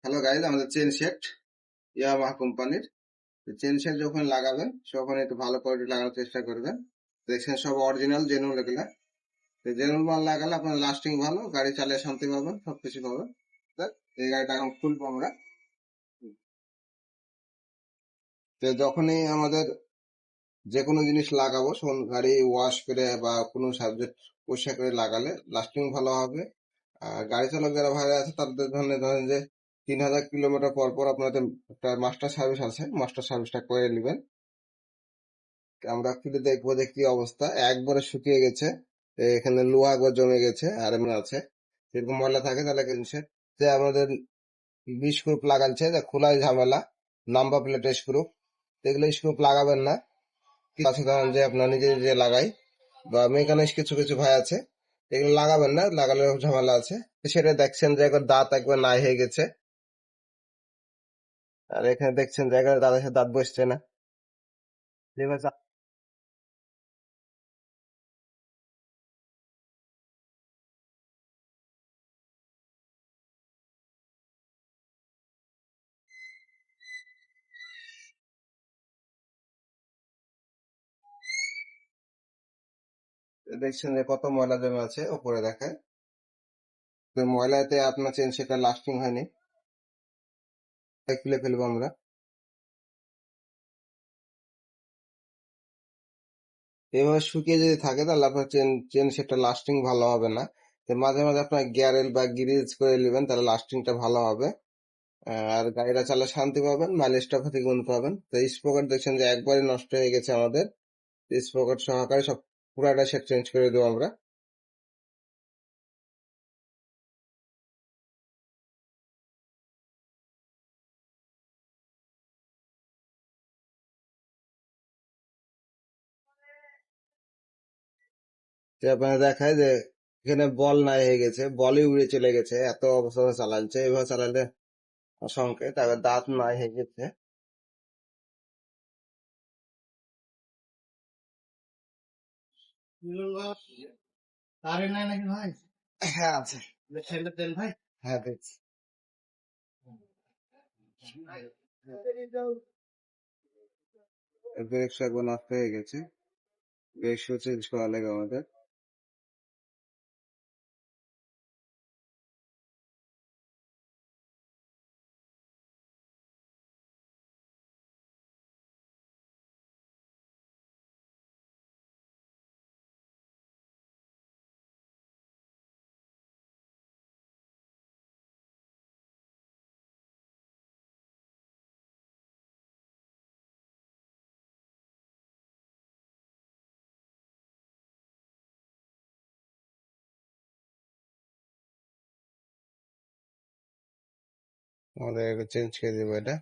Hello guys, আমাদের chain set Yamaha কোম্পানির। Chain set যখন লাগাবেন তখন একটু ভালো কোয়ালিটি লাগানোর চেষ্টা করবেন। দেখছেন সব অরিজিনাল জেনুইন এগুলা। জেনুইন মাল লাগালে আপনার লাস্টিং ভালো, গাড়ি চালিয়ে শান্তি পাবেন, সবকিছু পাবেন। দেখ, এই গাড়িটা এখন খুলবো আমরা। তো যখনই আমাদের যে কোনো জিনিস লাগাবো তখন গাড়ি ওয়াশ করে বা কোনো সাবজেক্ট পরিষ্কার করে লাগালে লাস্টিং ভালো হবে। আর গাড়ি চালক যারা ভাই আছে তাদের ধরেন যে 3000 কিলোমিটার পর পর আপনাদের একটা মাস্টার সার্ভিস আছে, মাস্টার সার্ভিসটা করে নেবেন। আমরা খুলে দেখবো যে কি অবস্থা, একবারে শুকিয়ে গেছে, এখানে লোহা একবার জমে গেছে আর এমনি আছে। এরকম ময়লা থাকে তাহলে কিনছে যে আমাদের স্ক্রুপ লাগাচ্ছে যে খোলাই ঝামেলা, নাম্বার প্লেট স্ক্রুপ, এগুলো স্ক্রুপ লাগাবেন না। কি আছে ধরেন যে আপনার নিজে নিজে লাগাই বা মেকানিক্স কিছু কিছু ভাই আছে, এগুলো লাগাবেন না, লাগালে ঝামেলা আছে। সেটা দেখছেন যে একবার দাঁত একবার নাই হয়ে গেছে, আর এখানে দেখছেন যে একবার দাঁতের সাথে দাঁত বসছে না। এবার দেখছেন যে কত ময়লা জমে আছে উপরে দেখায়। তো ময়লাতে আপনার চেন সেটা লাস্টিং হয়নি, তাই খুলে ফেলবো আমরা। এভাবে শুকিয়ে যদি থাকে তাহলে আপনার চেন চেন সেটা লাস্টিং ভালো হবে না। তো মাঝে মাঝে আপনার গিয়ারেল বা গ্রিজ করে নেবেন, তাহলে লাস্টিংটা ভালো হবে। আর গাড়িটা চালা শান্তি পাবেন, মাইলেজটা ক্ষতিপূরণ পাবেন। তো স্পোকেট দেখছেন যে একবারই নষ্ট হয়ে গেছে আমাদের, স্পোকেট সহকারে সব পুরাটা সেট চেঞ্জ করে দেবো আমরা। যে আপনার দেখায় যে এখানে বল নাই হয়ে গেছে, বলই উড়ে চলে গেছে, এত অবস্থা চালাচ্ছে। এভাবে চালালে অসংখ্য, তারপর দাঁত নাই হয়ে গেছে। হ্যাঁ আছে। হ্যাঁ দেখছি। ব্রেক শু একবার নষ্ট হয়ে গেছে, ব্রেক শু চেঞ্জ করা লাগে আমাদের। আমাদের চেঞ্জ করে দেবো এটা।